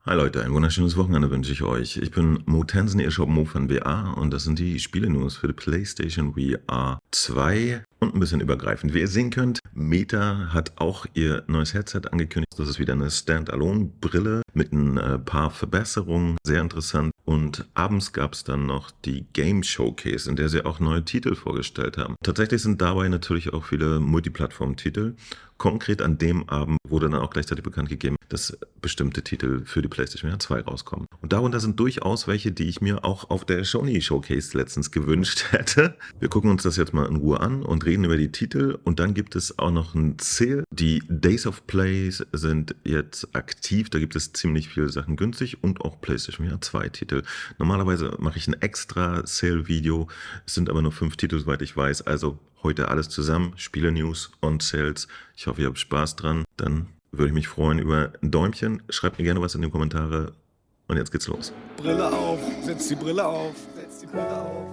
Hi Leute, ein wunderschönes Wochenende wünsche ich euch. Ich bin Mo Tensen, ihr Shop Mo von VR und das sind die Spiele-News für die PlayStation VR 2 und ein bisschen übergreifend. Wie ihr sehen könnt, Meta hat auch ihr neues Headset angekündigt. Das ist wieder eine Standalone-Brille mit ein paar Verbesserungen, sehr interessant. Und abends gab es dann noch die Game Showcase, in der sie auch neue Titel vorgestellt haben. Tatsächlich sind dabei natürlich auch viele Multiplattform-Titel. Konkret an dem Abend wurde dann auch gleichzeitig bekannt gegeben, dass bestimmte Titel für die PlayStation VR 2 rauskommen. Und darunter sind durchaus welche, die ich mir auch auf der Sony Showcase letztens gewünscht hätte. Wir gucken uns das jetzt mal in Ruhe an und reden über die Titel. Und dann gibt es auch noch ein Sale. Die Days of Play sind jetzt aktiv. Da gibt es ziemlich viele Sachen günstig und auch PlayStation VR 2 Titel. Normalerweise mache ich ein extra Sale-Video. Es sind aber nur 5 Titel, soweit ich weiß. Also heute alles zusammen. Spiele-News und Sales. Ich hoffe, ihr habt Spaß dran. Dann würde ich mich freuen über ein Däumchen. Schreibt mir gerne was in die Kommentare. Und jetzt geht's los. Brille auf, setz die Brille auf, setz die Brille auf.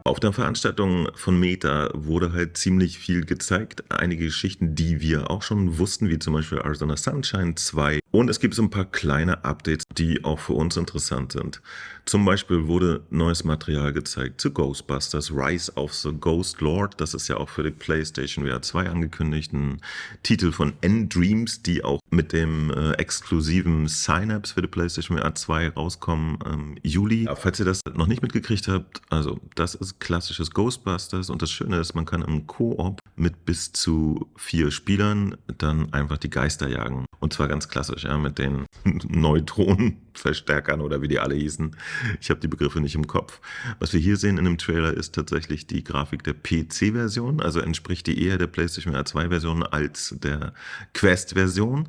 Auf der Veranstaltung von Meta wurde halt ziemlich viel gezeigt. Einige Geschichten, die wir auch schon wussten, wie zum Beispiel Arizona Sunshine 2. Und es gibt so ein paar kleine Updates, die auch für uns interessant sind. Zum Beispiel wurde neues Material gezeigt zu Ghostbusters, Rise of the Ghost Lord. Das ist ja auch für die PlayStation VR 2 angekündigt. Ein Titel von N-Dreams, die auch mit dem exklusiven Synapse für die PlayStation VR 2 rauskommen im Juli. Ja, falls ihr das noch nicht mitgekriegt habt, also das ist klassisches Ghostbusters und das Schöne ist, man kann im Koop mit bis zu 4 Spielern dann einfach die Geister jagen. Und zwar ganz klassisch, ja, mit den Neutronenverstärkern oder wie die alle hießen. Ich habe die Begriffe nicht im Kopf. Was wir hier sehen in dem Trailer ist tatsächlich die Grafik der PC-Version, also entspricht die eher der PlayStation VR 2-Version als der Quest-Version.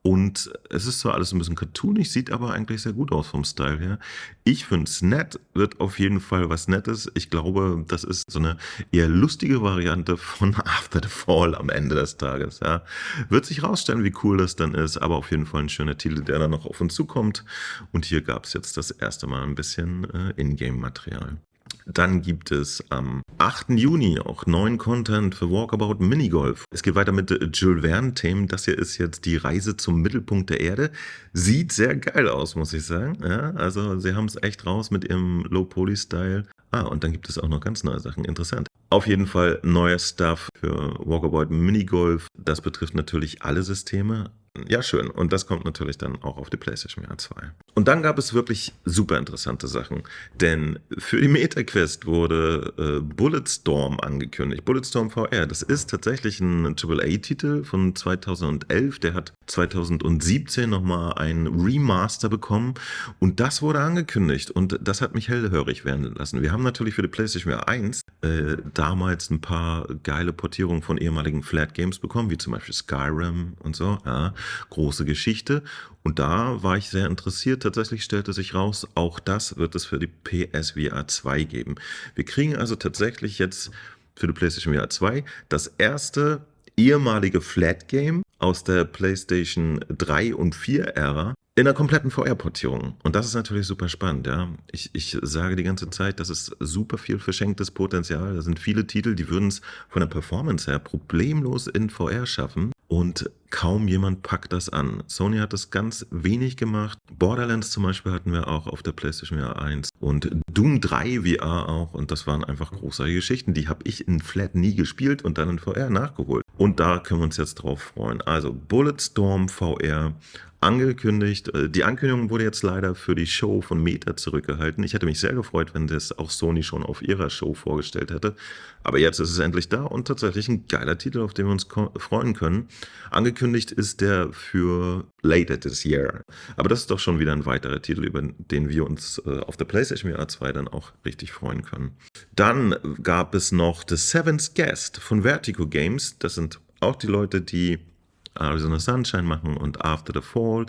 Und es ist zwar alles ein bisschen cartoonig, sieht aber eigentlich sehr gut aus vom Style her. Ich finde es nett, wird auf jeden Fall was Nettes. Ich glaube, das ist so eine eher lustige Variante von After the Fall am Ende des Tages. Ja. Wird sich rausstellen, wie cool das dann ist, aber auf jeden Fall ein schöner Titel, der dann noch auf uns zukommt. Und hier gab es jetzt das erste Mal ein bisschen Ingame-Material. Dann gibt es am 8. Juni auch neuen Content für Walkabout Minigolf. Es geht weiter mit Jules Verne-Themen. Das hier ist jetzt die Reise zum Mittelpunkt der Erde. Sieht sehr geil aus, muss ich sagen. Ja, also sie haben es echt raus mit ihrem Low-Poly-Style. Und dann gibt es auch noch ganz neue Sachen. Interessant. Auf jeden Fall neuer Stuff für Walkabout Minigolf. Das betrifft natürlich alle Systeme. Ja, schön. Und das kommt natürlich dann auch auf die PlayStation VR 2. Und dann gab es wirklich super interessante Sachen. Denn für die MetaQuest wurde Bulletstorm angekündigt. Bulletstorm VR, das ist tatsächlich ein AAA-Titel von 2011. Der hat 2017 nochmal ein Remaster bekommen. Und das wurde angekündigt. Und das hat mich hellhörig werden lassen. Wir haben natürlich für die PlayStation VR 1 damals ein paar geile Portierungen von ehemaligen Flat Games bekommen, wie zum Beispiel Skyrim und so. Ja, große Geschichte. Und da war ich sehr interessiert. Tatsächlich stellte sich raus, auch das wird es für die PSVR 2 geben. Wir kriegen also tatsächlich jetzt für die PlayStation VR 2 das erste ehemalige Flat Game aus der PlayStation 3 und 4 Ära in einer kompletten VR-Portierung. Und das ist natürlich super spannend. Ja. Ich sage die ganze Zeit, das ist super viel verschenktes Potenzial. Da sind viele Titel, die würden es von der Performance her problemlos in VR schaffen. Und kaum jemand packt das an. Sony hat das ganz wenig gemacht. Borderlands zum Beispiel hatten wir auch auf der PlayStation VR 1 und Doom 3 VR auch. Und das waren einfach großartige Geschichten. Die habe ich in Flat nie gespielt und dann in VR nachgeholt. Und da können wir uns jetzt drauf freuen. Also Bulletstorm VR angekündigt. Die Ankündigung wurde jetzt leider für die Show von Meta zurückgehalten. Ich hätte mich sehr gefreut, wenn das auch Sony schon auf ihrer Show vorgestellt hätte. Aber jetzt ist es endlich da und tatsächlich ein geiler Titel, auf den wir uns freuen können. Angekündigt ist der für later this year. Aber das ist doch schon wieder ein weiterer Titel, über den wir uns auf der PlayStation VR 2 dann auch richtig freuen können. Dann gab es noch The Seventh Guest von Vertigo Games. Das sind auch die Leute, die Arizona Sunshine machen und After the Fall.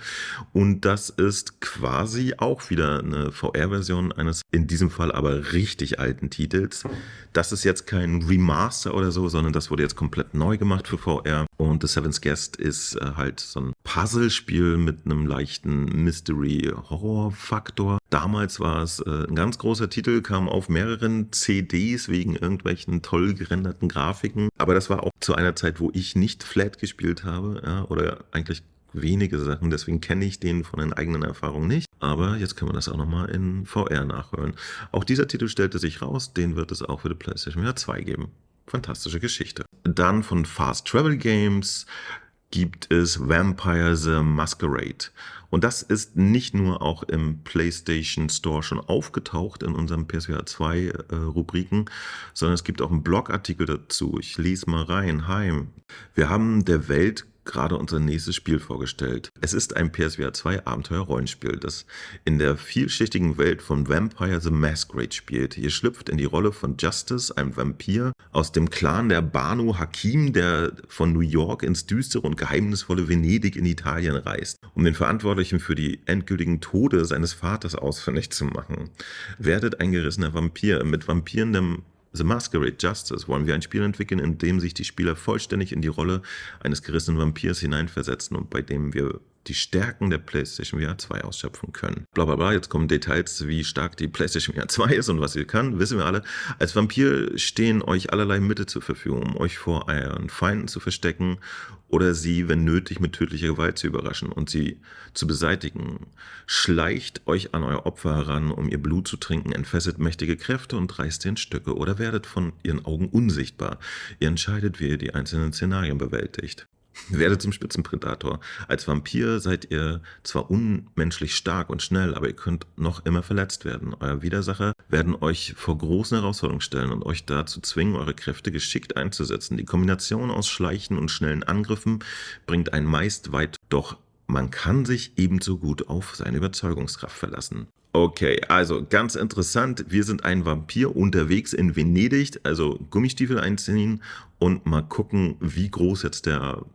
Und das ist quasi auch wieder eine VR-Version eines, in diesem Fall aber richtig alten Titels. Das ist jetzt kein Remaster oder so, sondern das wurde jetzt komplett neu gemacht für VR. Und The Seventh Guest ist halt so ein Puzzlespiel mit einem leichten Mystery-Horror-Faktor. Damals war es ein ganz großer Titel, kam auf mehreren CDs wegen irgendwelchen toll gerenderten Grafiken. Aber das war auch zu einer Zeit, wo ich nicht Flat gespielt habe, ja, oder eigentlich wenige Sachen, deswegen kenne ich den von den eigenen Erfahrungen nicht. Aber jetzt können wir das auch nochmal in VR nachhören. Auch dieser Titel stellte sich raus, den wird es auch für die PlayStation VR 2 geben. Fantastische Geschichte. Dann von Fast Travel Games gibt es Vampire the Masquerade. Und das ist nicht nur auch im PlayStation Store schon aufgetaucht in unserem PSVR 2 Rubriken, sondern es gibt auch einen Blogartikel dazu. Ich lese mal rein. Hi, wir haben der Welt gerade unser nächstes Spiel vorgestellt. Es ist ein PSVR 2 Abenteuer-Rollenspiel, das in der vielschichtigen Welt von Vampire the Masquerade spielt. Ihr schlüpft in die Rolle von Justice, einem Vampir aus dem Clan der Banu Hakim, der von New York ins düstere und geheimnisvolle Venedig in Italien reist, um den Verantwortlichen für die endgültigen Tode seines Vaters ausfindig zu machen. Werdet ein gerissener Vampir. Mit Vampiren dem The Masquerade Justice wollen wir ein Spiel entwickeln, in dem sich die Spieler vollständig in die Rolle eines gerissenen Vampirs hineinversetzen und bei dem wir die Stärken der PlayStation VR 2 ausschöpfen können. Blablabla, jetzt kommen Details, wie stark die PlayStation VR 2 ist und was sie kann, wissen wir alle. Als Vampir stehen euch allerlei Mittel zur Verfügung, um euch vor euren Feinden zu verstecken oder sie, wenn nötig, mit tödlicher Gewalt zu überraschen und sie zu beseitigen. Schleicht euch an euer Opfer heran, um ihr Blut zu trinken, entfesselt mächtige Kräfte und reißt sie in Stücke oder werdet von ihren Augen unsichtbar. Ihr entscheidet, wie ihr die einzelnen Szenarien bewältigt. Werdet zum Spitzenpredator. Als Vampir seid ihr zwar unmenschlich stark und schnell, aber ihr könnt noch immer verletzt werden. Euer Widersacher werden euch vor großen Herausforderungen stellen und euch dazu zwingen, eure Kräfte geschickt einzusetzen. Die Kombination aus Schleichen und schnellen Angriffen bringt einen meist weit, doch man kann sich ebenso gut auf seine Überzeugungskraft verlassen. Okay, also ganz interessant. Wir sind ein Vampir unterwegs in Venedig, also Gummistiefel einziehen und mal gucken, wie groß jetzt der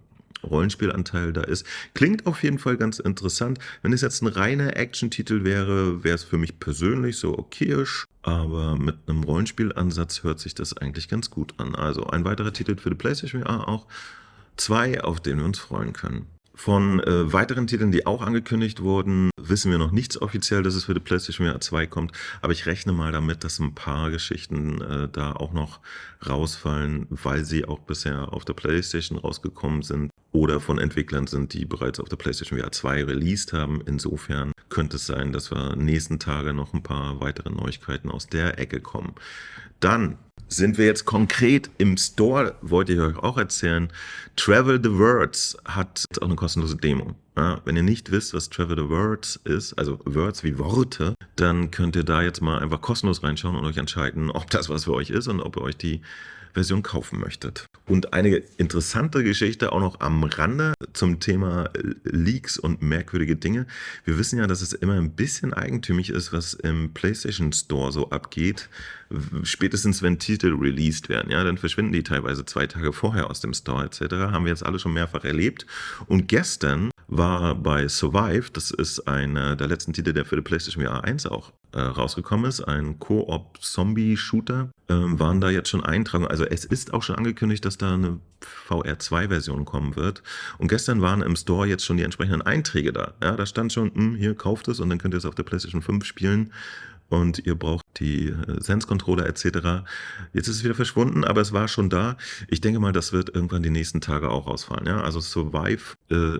Rollenspielanteil da ist. Klingt auf jeden Fall ganz interessant. Wenn es jetzt ein reiner Action-Titel wäre, wäre es für mich persönlich so okayisch, aber mit einem Rollenspielansatz hört sich das eigentlich ganz gut an. Also ein weiterer Titel für die PlayStation VR auch. 2, auf den wir uns freuen können. Von weiteren Titeln, die auch angekündigt wurden, wissen wir noch nichts offiziell, dass es für die PlayStation VR 2 kommt, aber ich rechne mal damit, dass ein paar Geschichten da auch noch rausfallen, weil sie auch bisher auf der PlayStation rausgekommen sind oder von Entwicklern sind, die bereits auf der PlayStation VR 2 released haben. Insofern könnte es sein, dass wir nächsten Tage noch ein paar weitere Neuigkeiten aus der Ecke kommen. Dann sind wir jetzt konkret im Store, wollte ich euch auch erzählen. Travel the Words hat auch eine kostenlose Demo. Ja, wenn ihr nicht wisst, was Travel the Words ist, also Words wie Worte, dann könnt ihr da jetzt mal einfach kostenlos reinschauen und euch entscheiden, ob das was für euch ist und ob ihr euch die Version kaufen möchtet. Und eine interessante Geschichte auch noch am Rande zum Thema Leaks und merkwürdige Dinge. Wir wissen ja, dass es immer ein bisschen eigentümlich ist, was im PlayStation Store so abgeht. Spätestens wenn Titel released werden, ja, dann verschwinden die teilweise 2 Tage vorher aus dem Store etc. Haben wir jetzt alle schon mehrfach erlebt. Und gestern war bei Survive, das ist einer der letzten Titel, der für die PlayStation VR 1 auch rausgekommen ist, ein Koop-Zombie-Shooter, waren da jetzt schon Eintragungen. Also es ist auch schon angekündigt, dass da eine VR2-Version kommen wird. Und gestern waren im Store jetzt schon die entsprechenden Einträge da. Ja, da stand schon, hier, kauft es und dann könnt ihr es auf der PlayStation 5 spielen. Und ihr braucht die Sense-Controller etc. Jetzt ist es wieder verschwunden, aber es war schon da. Ich denke mal, das wird irgendwann die nächsten Tage auch rausfallen. Ja? Also Survive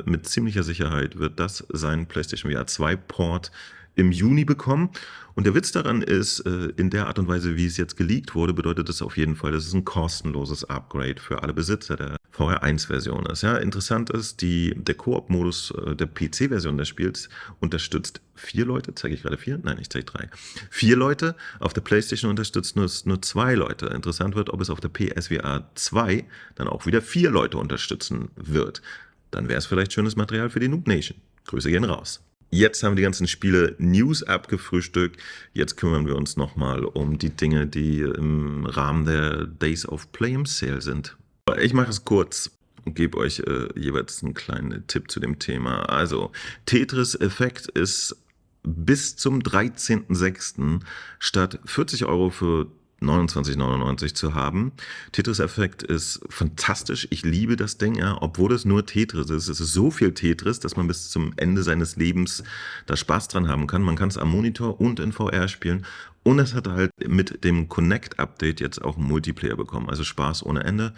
mit ziemlicher Sicherheit wird das sein PlayStation VR 2 Port im Juni bekommen. Und der Witz daran ist, in der Art und Weise, wie es jetzt geleakt wurde, bedeutet das auf jeden Fall, dass es ein kostenloses Upgrade für alle Besitzer der VR1-Version ist. Ja, interessant ist, der Koop-Modus der PC-Version des Spiels unterstützt 4 Leute. Zeige ich gerade 4? Nein, ich zeige 3. 4 Leute. Auf der PlayStation unterstützt nur 2 Leute. Interessant wird, ob es auf der PSVR 2 dann auch wieder 4 Leute unterstützen wird. Dann wäre es vielleicht schönes Material für die Noob Nation. Grüße gehen raus. Jetzt haben wir die ganzen Spiele-News abgefrühstückt. Jetzt kümmern wir uns nochmal um die Dinge, die im Rahmen der Days of Play im Sale sind. Ich mache es kurz und gebe euch jeweils einen kleinen Tipp zu dem Thema. Also, Tetris Effect ist bis zum 13.06. statt 40 € für 29,99 zu haben. Tetris Effect ist fantastisch. Ich liebe das Ding, ja, obwohl es nur Tetris ist. Es ist so viel Tetris, dass man bis zum Ende seines Lebens da Spaß dran haben kann. Man kann es am Monitor und in VR spielen. Und es hat halt mit dem Connect-Update jetzt auch einen Multiplayer bekommen. Also Spaß ohne Ende.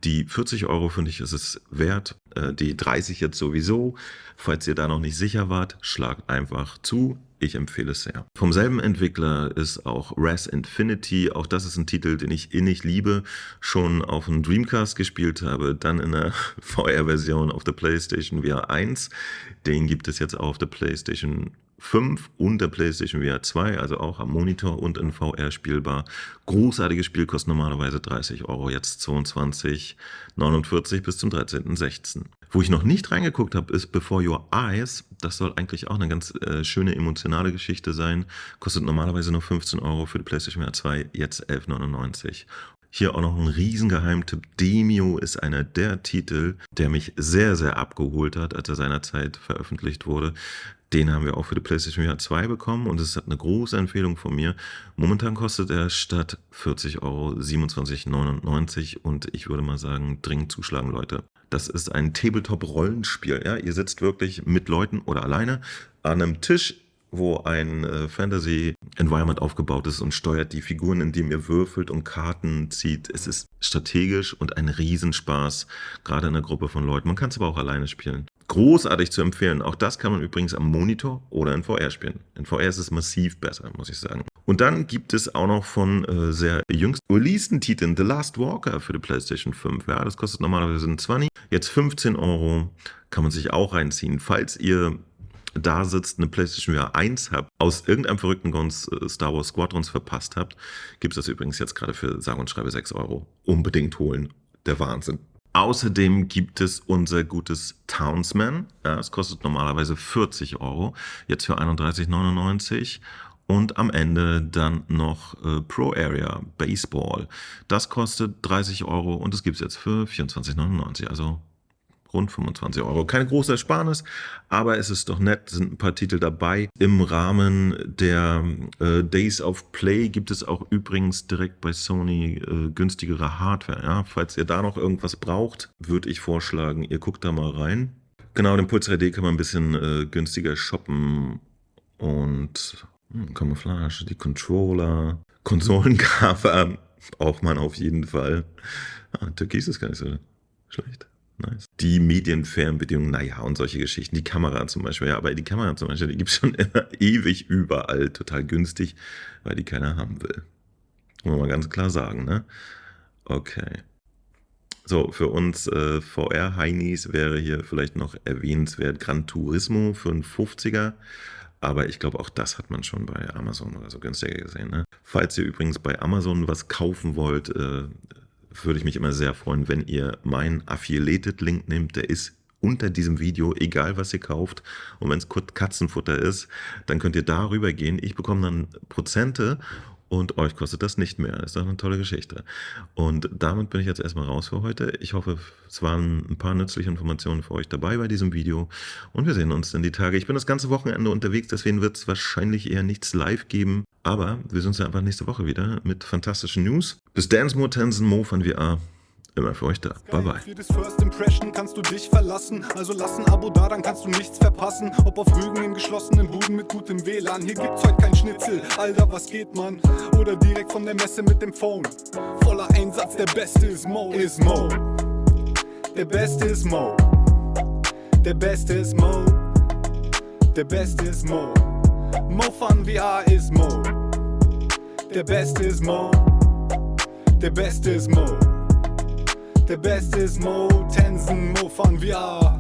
Die 40 Euro finde ich, ist es wert. Die 30 jetzt sowieso. Falls ihr da noch nicht sicher wart, schlagt einfach zu. Ich empfehle es sehr. Vom selben Entwickler ist auch Res Infinity. Auch das ist ein Titel, den ich innig liebe. Schon auf dem Dreamcast gespielt habe, dann in der VR-Version auf der PlayStation VR 1. Den gibt es jetzt auch auf der PlayStation 5 und der PlayStation VR 2, also auch am Monitor und in VR spielbar. Großartiges Spiel, kostet normalerweise 30 Euro, jetzt 22,49 bis zum 13.06. Wo ich noch nicht reingeguckt habe, ist Before Your Eyes. Das soll eigentlich auch eine ganz schöne emotionale Geschichte sein. Kostet normalerweise nur 15 Euro für die PlayStation VR 2, jetzt 11,99. Hier auch noch ein Riesengeheimtipp. Demeo ist einer der Titel, der mich sehr, sehr abgeholt hat, als er seinerzeit veröffentlicht wurde. Den haben wir auch für die PlayStation VR 2 bekommen und es hat eine große Empfehlung von mir. Momentan kostet er statt 40 Euro 27,99 und ich würde mal sagen, dringend zuschlagen, Leute. Das ist ein Tabletop-Rollenspiel. Ja? Ihr sitzt wirklich mit Leuten oder alleine an einem Tisch, wo ein Fantasy-Environment aufgebaut ist und steuert die Figuren, indem ihr würfelt und Karten zieht. Es ist strategisch und ein Riesenspaß, gerade in einer Gruppe von Leuten. Man kann es aber auch alleine spielen. Großartig zu empfehlen. Auch das kann man übrigens am Monitor oder in VR spielen. In VR ist es massiv besser, muss ich sagen. Und dann gibt es auch noch von sehr jüngst releaseden Titeln The Last Walker für die PlayStation 5. Ja, das kostet normalerweise 20. Jetzt 15 Euro kann man sich auch reinziehen. Falls ihr da sitzt, eine PlayStation VR 1 habt, aus irgendeinem verrückten Grund Star Wars Squadrons verpasst habt, gibt es das übrigens jetzt gerade für sage und schreibe 6 Euro. Unbedingt holen. Der Wahnsinn. Außerdem gibt es unser gutes Townsman. Ja, es kostet normalerweise 40 Euro, jetzt für 31,99. Und am Ende dann noch Pro Area Baseball. Das kostet 30 Euro und das gibt es jetzt für 24,99. Also rund 25 Euro. Keine große Ersparnis, aber es ist doch nett, sind ein paar Titel dabei. Im Rahmen der Days of Play gibt es auch übrigens direkt bei Sony günstigere Hardware. Ja? Falls ihr da noch irgendwas braucht, würde ich vorschlagen, ihr guckt da mal rein. Genau, den Puls 3D kann man ein bisschen günstiger shoppen und Camouflage, die Controller, Konsolencover braucht man auf jeden Fall. Türkis ist gar nicht so schlecht. Nice. Die Medienfernbedienung, naja, und solche Geschichten. Die Kamera zum Beispiel, ja, aber die Kamera zum Beispiel, die gibt es schon immer ewig überall, total günstig, weil die keiner haben will. Muss man mal ganz klar sagen, ne? Okay. So, für uns VR-Heinis wäre hier vielleicht noch erwähnenswert Gran Turismo für einen 50er. Aber ich glaube, auch das hat man schon bei Amazon oder so günstiger gesehen, ne? Falls ihr übrigens bei Amazon was kaufen wollt, würde ich mich immer sehr freuen, wenn ihr meinen Affiliated-Link nehmt. Der ist unter diesem Video, egal was ihr kauft. Und wenn es Katzenfutter ist, dann könnt ihr darüber gehen. Ich bekomme dann Prozente und euch kostet das nicht mehr. Das ist doch eine tolle Geschichte. Und damit bin ich jetzt erstmal raus für heute. Ich hoffe, es waren ein paar nützliche Informationen für euch dabei bei diesem Video. Und wir sehen uns dann die Tage. Ich bin das ganze Wochenende unterwegs, deswegen wird es wahrscheinlich eher nichts live geben. Aber wir sehen uns ja einfach nächste Woche wieder mit fantastischen News. Bis Dance Mo, Tanzen Mo von VR. Immer für euch da. Bye bye. Für das First Impression kannst du dich verlassen. Also lass ein Abo da, dann kannst du nichts verpassen. Ob auf Rügen in geschlossenen Buden mit gutem WLAN. Hier gibt's heute kein Schnitzel. Alter, was geht, man? Oder direkt von der Messe mit dem Phone. Voller Einsatz, der Beste ist Mo. Ist Mo. Der Beste ist Mo. Der Beste ist Mo. Der Beste ist Mo. Mo von VR ist Mo. Der Beste ist Mo. Der Beste ist Mo. Der Beste ist Mo, Tanzen, Mo von VR.